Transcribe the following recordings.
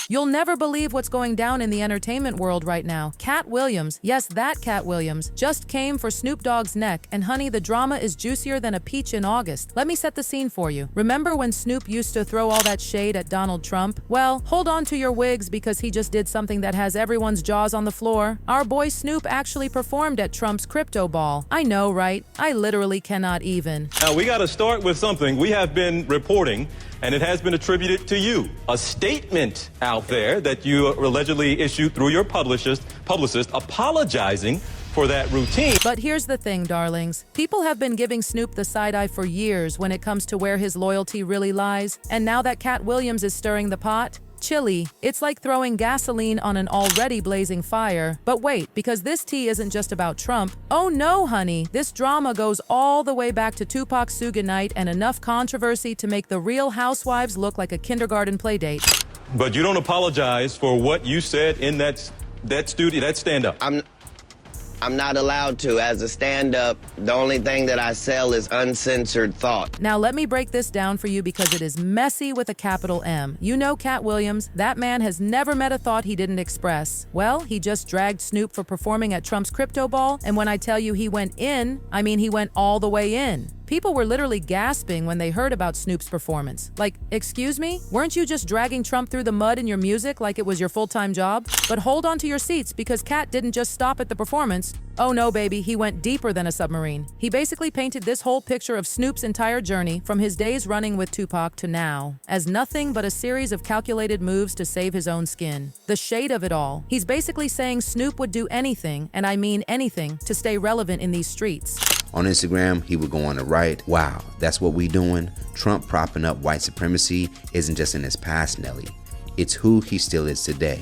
You'll never believe what's going down in the entertainment world right now. Katt Williams, yes, that Katt Williams, just came for Snoop Dogg's neck, and honey, the drama is juicier than a peach in August. Let me set the scene for you. Remember when Snoop used to throw all that shade at Donald Trump? Well, hold on to your wigs because he just did something that has everyone's jaws on the floor. Our boy Snoop actually performed at Trump's crypto ball. I know, right? I literally cannot even. Now, we got to start with something we have been reporting, and it has been attributed to you. A statement out there that you allegedly issued through your publicist apologizing for that routine. But here's the thing, darlings. People have been giving Snoop the side eye for years when it comes to where his loyalty really lies. And now that Katt Williams is stirring the pot, chilly. It's like throwing gasoline on an already blazing fire. But wait, because this tea isn't just about Trump. Oh no, honey. This drama goes all the way back to Tupac's Suge Knight and enough controversy to make the Real Housewives look like a kindergarten playdate. But you don't apologize for what you said in that stand-up. I'm not allowed to. As a stand-up, the only thing that I sell is uncensored thought. Now let me break this down for you because it is messy with a capital M. You know Katt Williams, that man has never met a thought he didn't express. Well, he just dragged Snoop for performing at Trump's crypto ball, and when I tell you he went in, I mean he went all the way in. People were literally gasping when they heard about Snoop's performance. Like, excuse me? Weren't you just dragging Trump through the mud in your music like it was your full-time job? But hold on to your seats because Katt didn't just stop at the performance. Oh no, baby, he went deeper than a submarine. He basically painted this whole picture of Snoop's entire journey from his days running with Tupac to now as nothing but a series of calculated moves to save his own skin. The shade of it all. He's basically saying Snoop would do anything, and I mean anything, to stay relevant in these streets. On Instagram, he would go on to write, "Wow, that's what we doing? Trump propping up white supremacy isn't just in his past, Nelly. It's who he still is today."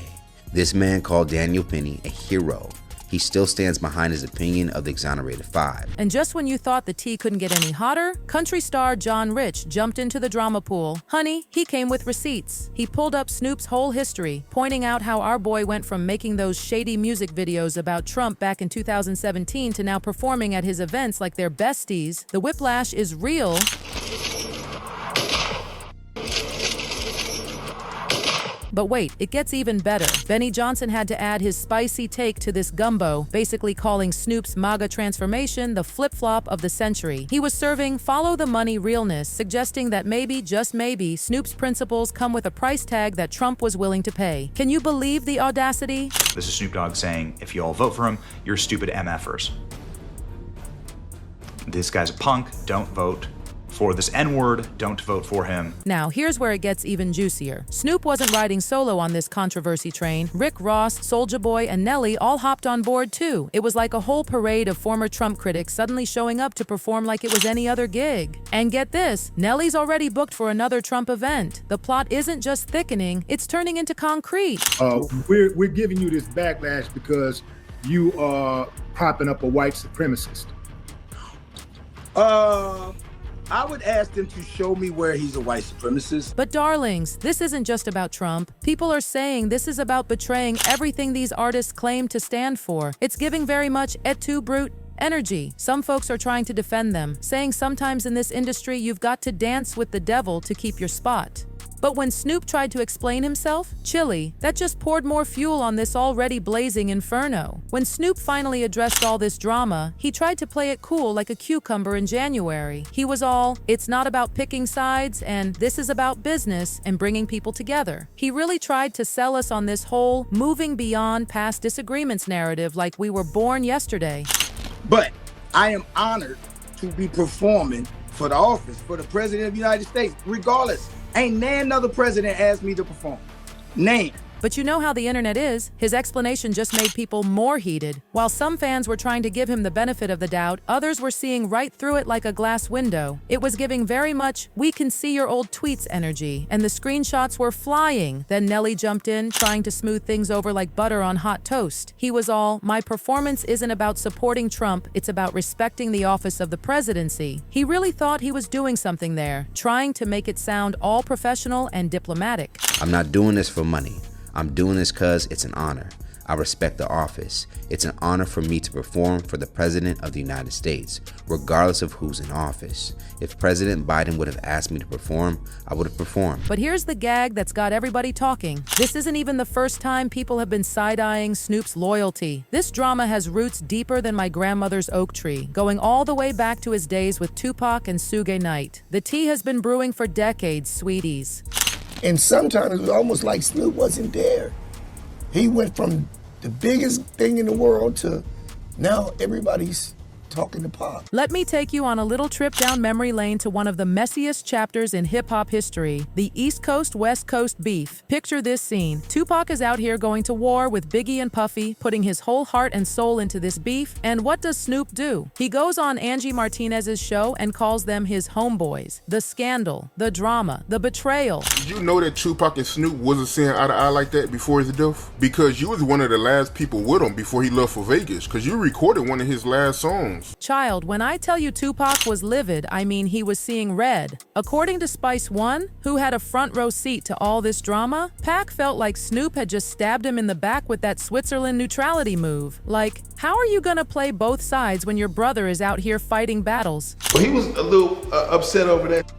This man called Daniel Penny a hero. He still stands behind his opinion of the exonerated five. And just when you thought the tea couldn't get any hotter, country star John Rich jumped into the drama pool. Honey, he came with receipts. He pulled up Snoop's whole history, pointing out how our boy went from making those shady music videos about Trump back in 2017 to now performing at his events like they're besties. The whiplash is real. But wait, it gets even better. Benny Johnson had to add his spicy take to this gumbo, basically calling Snoop's MAGA transformation the flip-flop of the century. He was serving follow the money realness, suggesting that maybe, just maybe, Snoop's principles come with a price tag that Trump was willing to pay. Can you believe the audacity? This is Snoop Dogg saying, if you all vote for him, you're stupid MFers. This guy's a punk, don't vote for this N-word, don't vote for him. Now, here's where it gets even juicier. Snoop wasn't riding solo on this controversy train. Rick Ross, Soulja Boy, and Nelly all hopped on board too. It was like a whole parade of former Trump critics suddenly showing up to perform like it was any other gig. And get this, Nelly's already booked for another Trump event. The plot isn't just thickening, it's turning into concrete. We're giving you this backlash because you are propping up a white supremacist. I would ask them to show me where he's a white supremacist. But darlings, this isn't just about Trump. People are saying this is about betraying everything these artists claim to stand for. It's giving very much et tu, brute energy. Some folks are trying to defend them, saying sometimes in this industry you've got to dance with the devil to keep your spot. But when Snoop tried to explain himself, chilly, that just poured more fuel on this already blazing inferno. When Snoop finally addressed all this drama, he tried to play it cool like a cucumber in January. He was all, it's not about picking sides, and this is about business and bringing people together. He really tried to sell us on this whole moving beyond past disagreements narrative like we were born yesterday. But I am honored to be performing for the office, for the President of the United States, regardless. Ain't another president asked me to perform. Name. But you know how the internet is. His explanation just made people more heated. While some fans were trying to give him the benefit of the doubt, others were seeing right through it like a glass window. It was giving very much, we can see your old tweets energy, and the screenshots were flying. Then Nelly jumped in, trying to smooth things over like butter on hot toast. He was all, my performance isn't about supporting Trump, it's about respecting the office of the presidency. He really thought he was doing something there, trying to make it sound all professional and diplomatic. I'm not doing this for money. I'm doing this because it's an honor. I respect the office. It's an honor for me to perform for the President of the United States, regardless of who's in office. If President Biden would have asked me to perform, I would have performed. But here's the gag that's got everybody talking. This isn't even the first time people have been side-eyeing Snoop's loyalty. This drama has roots deeper than my grandmother's oak tree, going all the way back to his days with Tupac and Suge Knight. The tea has been brewing for decades, sweeties. And sometimes it was almost like Snoop wasn't there. He went from the biggest thing in the world to now everybody's talking to Pop. Let me take you on a little trip down memory lane to one of the messiest chapters in hip-hop history, the East Coast-West Coast beef. Picture this scene. Tupac is out here going to war with Biggie and Puffy, putting his whole heart and soul into this beef, and what does Snoop do? He goes on Angie Martinez's show and calls them his homeboys. The scandal, the drama, the betrayal. Did you know that Tupac and Snoop wasn't seeing eye to eye like that before his death? Because you was one of the last people with him before he left for Vegas, because you recorded one of his last songs. Child, when I tell you Tupac was livid, I mean he was seeing red. According to Spice One, who had a front row seat to all this drama, Pac felt like Snoop had just stabbed him in the back with that Switzerland neutrality move. Like, how are you gonna play both sides when your brother is out here fighting battles? Well, he was a little upset over that.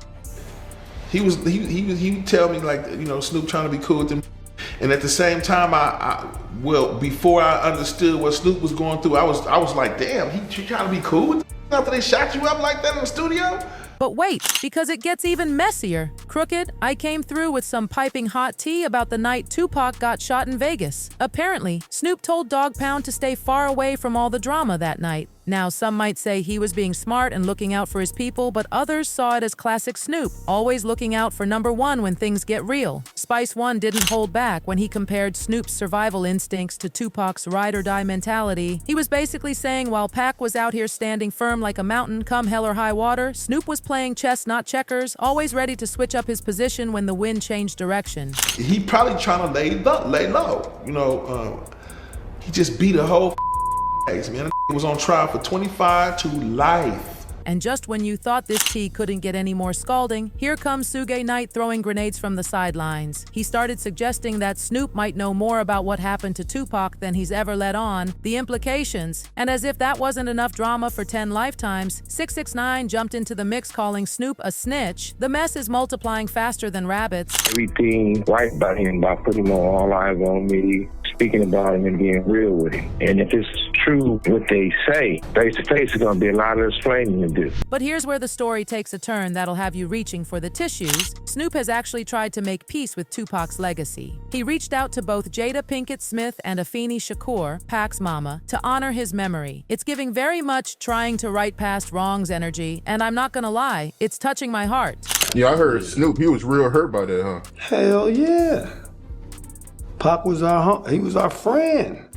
He would tell me like, you know, Snoop trying to be cool with him. And at the same time, before I understood what Snoop was going through, I was like, damn, he trying to be cool with him after they shot you up like that in the studio? But wait, because it gets even messier. Crooked, I came through with some piping hot tea about the night Tupac got shot in Vegas. Apparently, Snoop told Dogg Pound to stay far away from all the drama that night. Now, some might say he was being smart and looking out for his people, but others saw it as classic Snoop, always looking out for number one when things get real. Spice One didn't hold back when he compared Snoop's survival instincts to Tupac's ride-or-die mentality. He was basically saying while Pac was out here standing firm like a mountain come hell or high water, Snoop was playing chess, not checkers, always ready to switch up his position when the wind changed direction. He probably trying to lay low. You know, he just beat a whole case, man. He was on trial for 25 to life. And just when you thought this tea couldn't get any more scalding, here comes Suge Knight throwing grenades from the sidelines. He started suggesting that Snoop might know more about what happened to Tupac than he's ever let on, the implications. And as if that wasn't enough drama for 10 lifetimes, 6ix9ine jumped into the mix calling Snoop a snitch. The mess is multiplying faster than rabbits. Everything right about him, by putting him on All Eyes on Me, speaking about him and being real with him. And if it's true what they say, face to face is going to be a lot of explaining to do. But here's where the story takes a turn that'll have you reaching for the tissues. Snoop has actually tried to make peace with Tupac's legacy. He reached out to both Jada Pinkett Smith and Afeni Shakur, Pac's mama, to honor his memory. It's giving very much trying to right past wrongs energy, and I'm not gonna lie, it's touching my heart. Yeah, I heard Snoop, he was real hurt by that, huh? Hell yeah. Pac was he was our friend.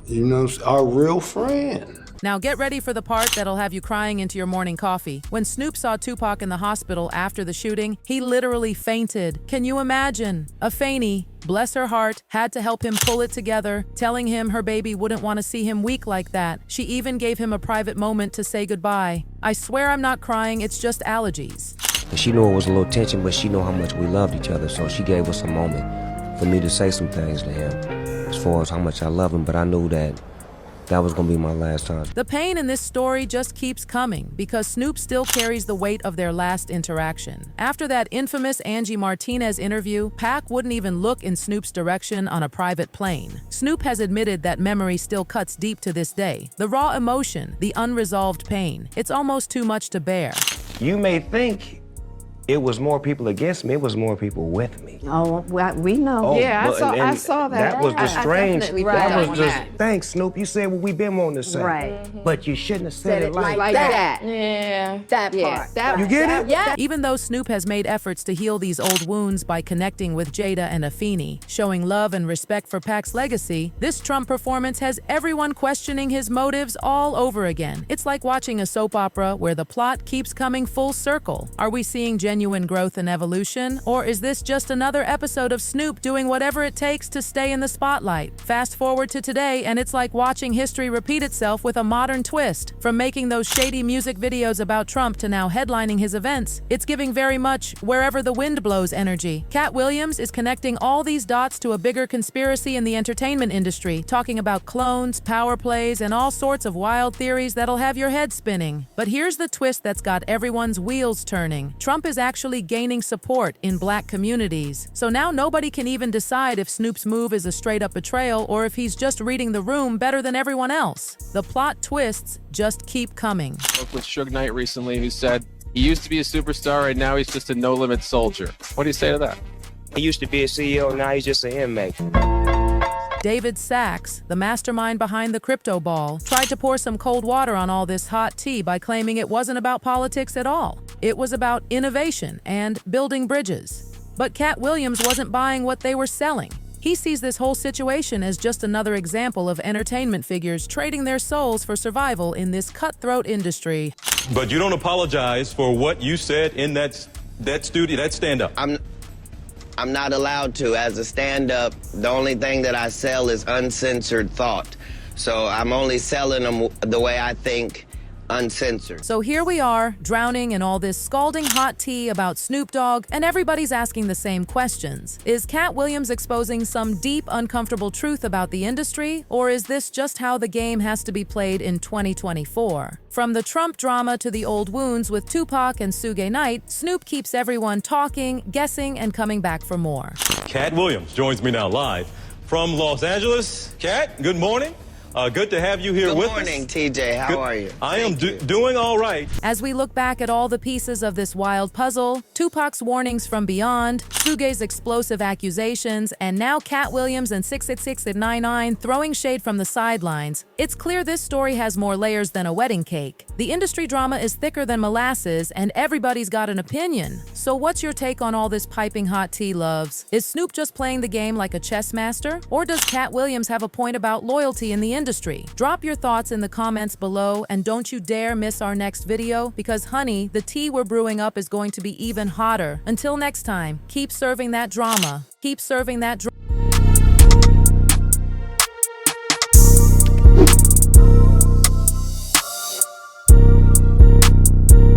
You know, our real friend. Now get ready for the part that'll have you crying into your morning coffee. When Snoop saw Tupac in the hospital after the shooting, he literally fainted. Can you imagine? Afeni, bless her heart, had to help him pull it together, telling him her baby wouldn't want to see him weak like that. She even gave him a private moment to say goodbye. I swear I'm not crying, it's just allergies. She knew it was a little tension, but she knew how much we loved each other, so she gave us a moment for me to say some things to him as far as how much I love him, but I knew that was gonna be my last time. The pain in this story just keeps coming because Snoop still carries the weight of their last interaction. After that infamous Angie Martinez interview, Pac wouldn't even look in Snoop's direction on a private plane. Snoop has admitted that memory still cuts deep to this day. The raw emotion, the unresolved pain, it's almost too much to bear. You may think it was more people against me, it was more people with me. Oh, well, we know. Yeah, I saw that. That was the strange. That was just, that. thanks, Snoop. You said what we've been wanting to say. Right. But you shouldn't have said it like that. Yeah. That part. You get it? Yeah. Even though Snoop has made efforts to heal these old wounds by connecting with Jada and Afeni, showing love and respect for Pac's legacy, this Trump performance has everyone questioning his motives all over again. It's like watching a soap opera where the plot keeps coming full circle. Are we seeing genuine genuine growth and evolution, or is this just another episode of Snoop doing whatever it takes to stay in the spotlight? Fast forward to today, and it's like watching history repeat itself with a modern twist. From making those shady music videos about Trump to now headlining his events, it's giving very much wherever the wind blows energy. Katt Williams is connecting all these dots to a bigger conspiracy in the entertainment industry, talking about clones, power plays, and all sorts of wild theories that'll have your head spinning. But here's the twist that's got everyone's wheels turning. Trump is actually gaining support in black communities. So now nobody can even decide if Snoop's move is a straight-up betrayal or if he's just reading the room better than everyone else. The plot twists just keep coming. I spoke with Suge Knight recently, who said he used to be a superstar and now he's just a no-limit soldier. What do you say to that? He used to be a CEO, now he's just an inmate. David Sachs, the mastermind behind the crypto ball, tried to pour some cold water on all this hot tea by claiming it wasn't about politics at all. It was about innovation and building bridges. But Katt Williams wasn't buying what they were selling. He sees this whole situation as just another example of entertainment figures trading their souls for survival in this cutthroat industry. But you don't apologize for what you said in that stand-up. I'm not allowed to. As a stand-up, the only thing that I sell is uncensored thought. So I'm only selling them the way I think, uncensored. So here we are, drowning in all this scalding hot tea about Snoop Dogg, and everybody's asking the same questions. Is Katt Williams exposing some deep, uncomfortable truth about the industry, or is this just how the game has to be played in 2024? From the Trump drama to the old wounds with Tupac and Suge Knight, Snoop keeps everyone talking, guessing, and coming back for more. Katt Williams joins me now live from Los Angeles. Katt, good morning. Good to have you here with us. Good morning, TJ. How are you? I am doing all right. As we look back at all the pieces of this wild puzzle, Tupac's warnings from beyond, Suge's explosive accusations, and now Katt Williams and 666 and 99 throwing shade from the sidelines, it's clear this story has more layers than a wedding cake. The industry drama is thicker than molasses, and everybody's got an opinion. So what's your take on all this piping hot tea, loves? Is Snoop just playing the game like a chess master? Or does Katt Williams have a point about loyalty in the industry? Drop your thoughts in the comments below, and don't you dare miss our next video, because honey, the tea we're brewing up is going to be even hotter. Until next time, keep serving that drama. Keep serving that drama.